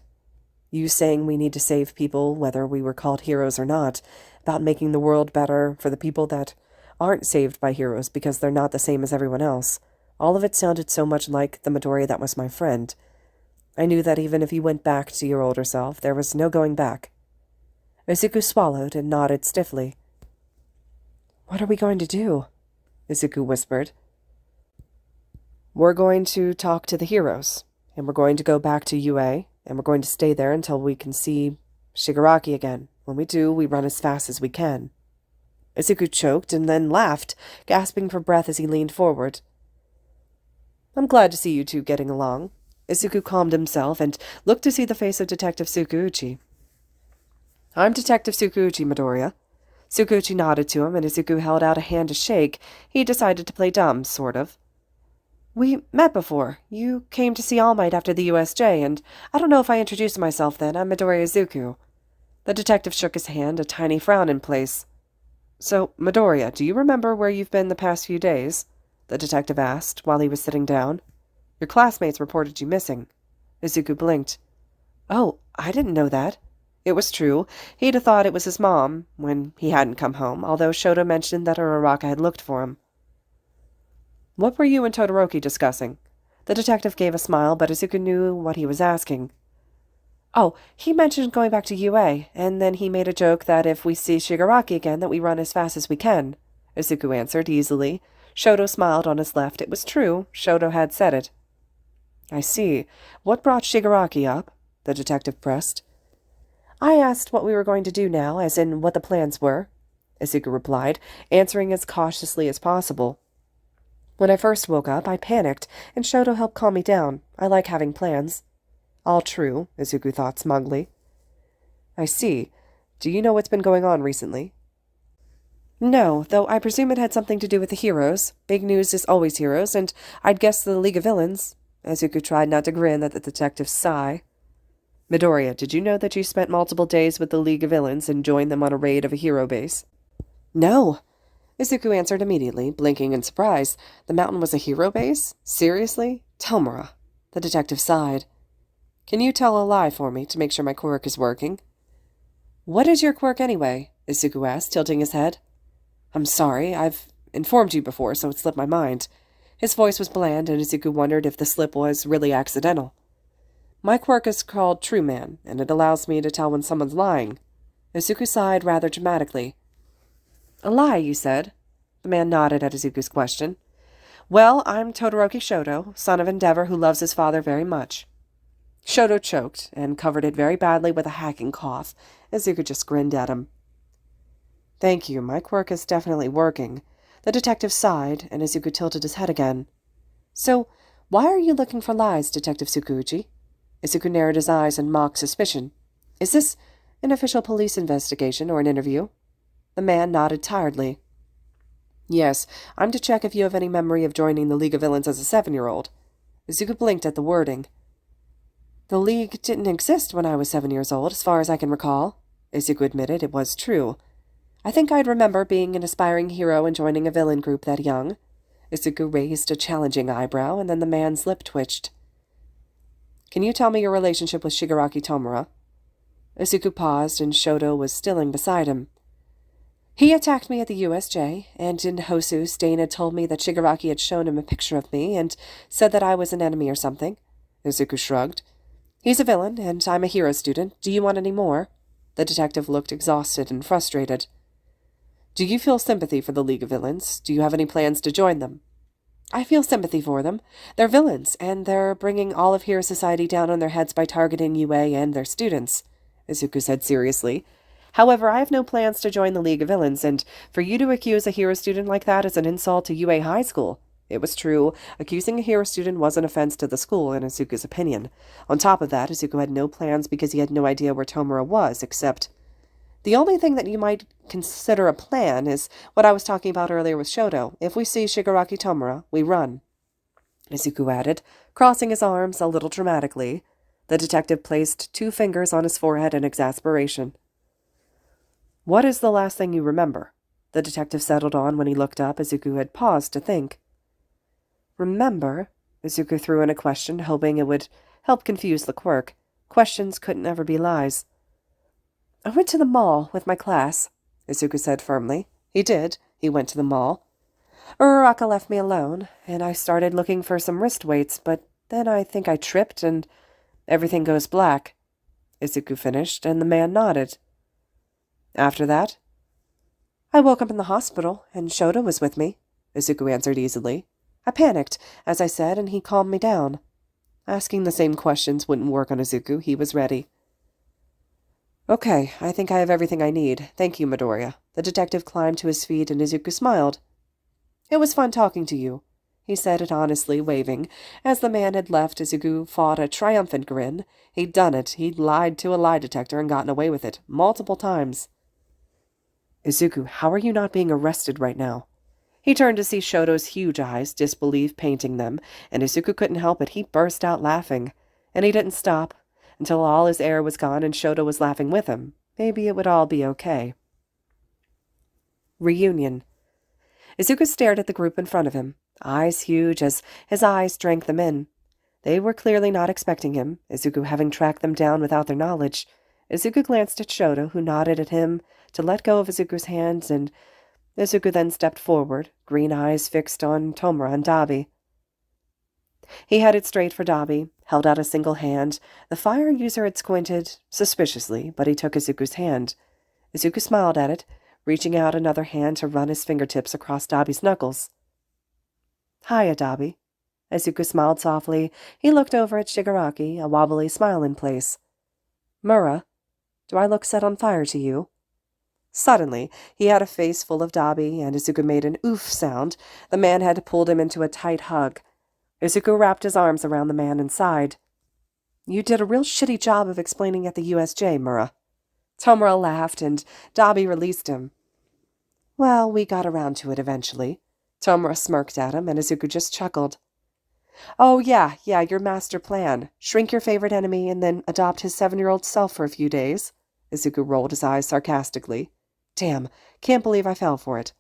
You saying we need to save people, whether we were called heroes or not, about making the world better for the people that aren't saved by heroes because they're not the same as everyone else. All of it sounded so much like the Midoriya that was my friend. I knew that even if you went back to your older self, there was no going back. Izuku swallowed and nodded stiffly. What are we going to do? Izuku whispered. We're going to talk to the heroes, and we're going to go back to UA, and we're going to stay there until we can see Shigaraki again. When we do, we run as fast as we can. Izuku choked and then laughed, gasping for breath as he leaned forward. I'm glad to see you two getting along. Izuku calmed himself and looked to see the face of Detective Tsukauchi. I'm Detective Tsukauchi, Midoriya. Tsukauchi nodded to him, and Izuku held out a hand to shake. He decided to play dumb, sort of. We met before. You came to see All Might after the USJ, and I don't know if I introduced myself then. I'm Midoriya Izuku. The detective shook his hand, a tiny frown in place. So, Midoriya, do you remember where you've been the past few days? the detective asked while he was sitting down. Your classmates reported you missing. Izuku blinked. Oh, I didn't know that. It was true. He'd have thought it was his mom when he hadn't come home, although Shoto mentioned that Uraraka had looked for him. What were you and Todoroki discussing? The detective gave a smile, but Izuku knew what he was asking. Oh, he mentioned going back to UA, and then he made a joke that if we see Shigaraki again that we run as fast as we can, Izuku answered easily. Shoto smiled on his left. It was true. Shoto had said it. I see. What brought Shigaraki up? The detective pressed. I asked what we were going to do now, as in what the plans were, Izuku replied, answering as cautiously as possible. When I first woke up, I panicked, and Shoto helped calm me down. I like having plans. All true, Izuku thought smugly. I see. Do you know what's been going on recently? No, though I presume it had something to do with the heroes. Big news is always heroes, and I'd guess the League of Villains. Izuku tried not to grin at the detective's sigh. Midoriya, did you know that you spent multiple days with the League of Villains and joined them on a raid of a hero base? No, Izuku answered immediately, blinking in surprise. The mountain was a hero base? Seriously? Tomura. The detective sighed. Can you tell a lie for me to make sure my quirk is working? What is your quirk anyway? Izuku asked, tilting his head. I'm sorry, I've informed you before, so it slipped my mind. His voice was bland, and Izuku wondered if the slip was really accidental. My quirk is called True Man, and it allows me to tell when someone's lying. Izuku sighed rather dramatically. A lie, you said? The man nodded at Izuku's question. Well, I'm Todoroki Shoto, son of Endeavor who loves his father very much. Shoto choked, and covered it very badly with a hacking cough. Izuku just grinned at him. Thank you, my quirk is definitely working. The detective sighed, and Izuku tilted his head again. So, why are you looking for lies, Detective Tsukauchi? Izuku narrowed his eyes in mock suspicion. Is this an official police investigation or an interview? The man nodded tiredly. Yes, I'm to check if you have any memory of joining the League of Villains as a 7-year-old. Izuku blinked at the wording. The League didn't exist when I was 7 years old, as far as I can recall. Izuku admitted it was true. I think I'd remember being an aspiring hero and joining a villain group that young. Izuku raised a challenging eyebrow, and then the man's lip twitched. Can you tell me your relationship with Shigaraki Tomura? Izuku paused, and Shoto was stilling beside him. He attacked me at the USJ, and in Hosu, Stain had told me that Shigaraki had shown him a picture of me and said that I was an enemy or something. Izuku shrugged. He's a villain, and I'm a hero student. Do you want any more? The detective looked exhausted and frustrated. Do you feel sympathy for the League of Villains? Do you have any plans to join them? I feel sympathy for them. They're villains, and they're bringing all of Hero Society down on their heads by targeting UA and their students, Izuku said seriously. However, I have no plans to join the League of Villains, and for you to accuse a hero student like that is an insult to UA High School. It was true. Accusing a hero student was an offense to the school, in Izuku's opinion. On top of that, Izuku had no plans because he had no idea where Tomura was, except... The only thing that you might consider a plan is what I was talking about earlier with Shoto. If we see Shigaraki Tomura, we run. Izuku added, crossing his arms a little dramatically. The detective placed 2 fingers on his forehead in exasperation. What is the last thing you remember? The detective settled on when he looked up. Izuku had paused to think. Remember? Izuku threw in a question, hoping it would help confuse the quirk. Questions couldn't ever be lies. I went to the mall with my class, Izuku said firmly. He did. He went to the mall. Uraraka left me alone, and I started looking for some wrist weights, but then I think I tripped, and everything goes black. Izuku finished, and the man nodded. After that? I woke up in the hospital, and Shoto was with me, Izuku answered easily. I panicked, as I said, and he calmed me down. Asking the same questions wouldn't work on Izuku. He was ready. Okay, I think I have everything I need. Thank you, Midoriya. The detective climbed to his feet, and Izuku smiled. It was fun talking to you, he said it honestly, waving. As the man had left, Izuku fought a triumphant grin. He'd done it. He'd lied to a lie detector and gotten away with it, multiple times. Izuku, how are you not being arrested right now? He turned to see Shoto's huge eyes, disbelief painting them, and Izuku couldn't help it. He burst out laughing. And he didn't stop until all his air was gone and Shoto was laughing with him. Maybe it would all be okay. Reunion. Izuku stared at the group in front of him. eyes huge as his eyes drank them in. They were clearly not expecting him, Izuku having tracked them down without their knowledge. Izuku glanced at Shoto, who nodded at him to let go of Izuku's hands, and Izuku then stepped forward, green eyes fixed on Tomura and Dabi. He headed straight for Dabi, held out a single hand. The fire user had squinted suspiciously, but he took Izuku's hand. Izuku smiled at it, reaching out another hand to run his fingertips across Dabi's knuckles. "Hiya, Dabi." Izuku smiled softly. He looked over at Shigaraki, a wobbly smile in place. "Mura, do I look set on fire to you?" Suddenly, he had a face full of Dabi, and Izuku made an oof sound. The man had pulled him into a tight hug. Izuku wrapped his arms around the man and sighed. "You did a real shitty job of explaining at the USJ, Mura." Tomura laughed, and Dabi released him. "Well, we got around to it eventually." Tomura smirked at him, and Izuku just chuckled. "Oh, yeah, your master plan. Shrink your favorite enemy and then adopt his 7-year-old self for a few days." Izuku rolled his eyes sarcastically. "Damn, can't believe I fell for it."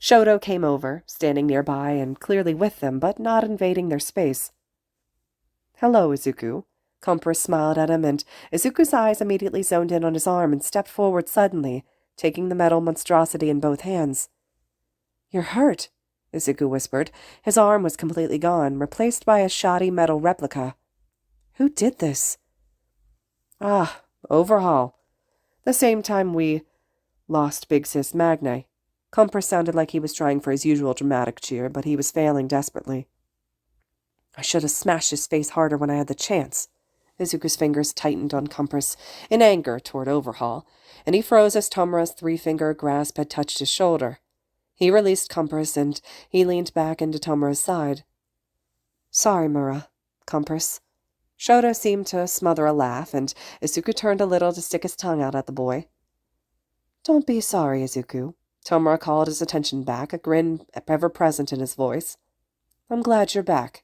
Shoto came over, standing nearby and clearly with them, but not invading their space. "Hello, Izuku." Compress smiled at him, and Izuku's eyes immediately zoned in on his arm and stepped forward suddenly, taking the metal monstrosity in both hands. "You're hurt," Izuku whispered. His arm was completely gone, replaced by a shoddy metal replica. "Who did this?" Overhaul. The same time we lost Big Sis Magne." Compress sounded like he was trying for his usual dramatic cheer, but he was failing desperately. "I should have smashed his face harder when I had the chance." Izuku's fingers tightened on Compress in anger toward Overhaul, and he froze as Tomura's 3-finger grasp had touched his shoulder. He released Compress, and he leaned back into Tomura's side. "Sorry, Mura. Compress." Shoto seemed to smother a laugh, and Izuku turned a little to stick his tongue out at the boy. "Don't be sorry, Izuku." Tomura called his attention back, a grin ever present in his voice. "I'm glad you're back."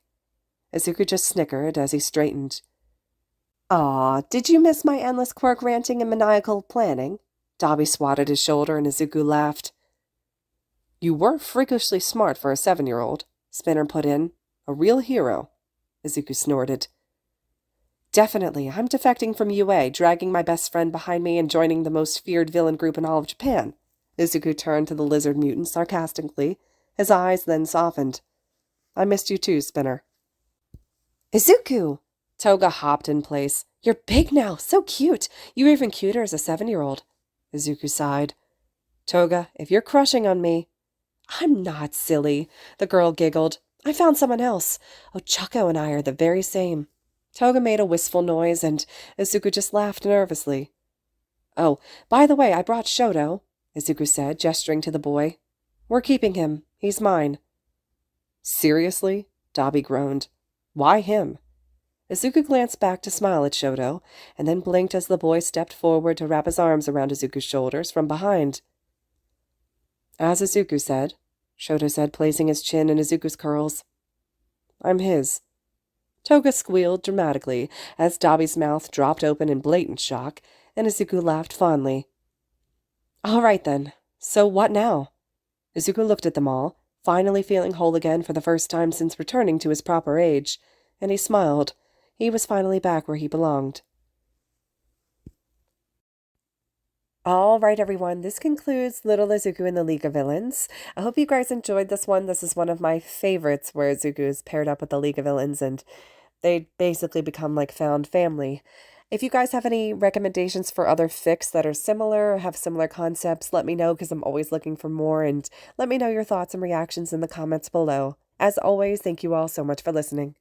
Izuku just snickered as he straightened. "Aw, did you miss my endless quirk ranting and maniacal planning?" Dabi swatted his shoulder, and Izuku laughed. "You were freakishly smart for a 7-year-old, Spinner put in. "A real hero." Izuku snorted. "Definitely, I'm defecting from UA, dragging my best friend behind me and joining the most feared villain group in all of Japan." Izuku turned to the lizard mutant sarcastically. His eyes then softened. "I missed you too, Spinner." "Izuku!" Toga hopped in place. "You're big now, so cute. You're even cuter as a 7-year-old. Izuku sighed. "Toga, if you're crushing on me—" "I'm not silly," the girl giggled. "I found someone else. Ochako and I are the very same." Toga made a wistful noise, and Izuku just laughed nervously. "Oh, by the way, I brought Shoto," Izuku said, gesturing to the boy. "We're keeping him. He's mine." "Seriously?" Dabi groaned. "Why him?" Izuku glanced back to smile at Shoto, and then blinked as the boy stepped forward to wrap his arms around Izuku's shoulders from behind. "As Izuku said," Shoto said, placing his chin in Izuku's curls. "I'm his." Toga squealed dramatically as Dabi's mouth dropped open in blatant shock, and Izuku laughed fondly. "All right, then. So what now?" Izuku looked at them all, finally feeling whole again for the first time since returning to his proper age, and he smiled. He was finally back where he belonged. All right, everyone, this concludes Little Izuku in the League of Villains. I hope you guys enjoyed this one. This is one of my favorites where Izuku is paired up with the League of Villains, and they basically become like found family. If you guys have any recommendations for other fics that are similar or have similar concepts, let me know because I'm always looking for more, and let me know your thoughts and reactions in the comments below. As always, thank you all so much for listening.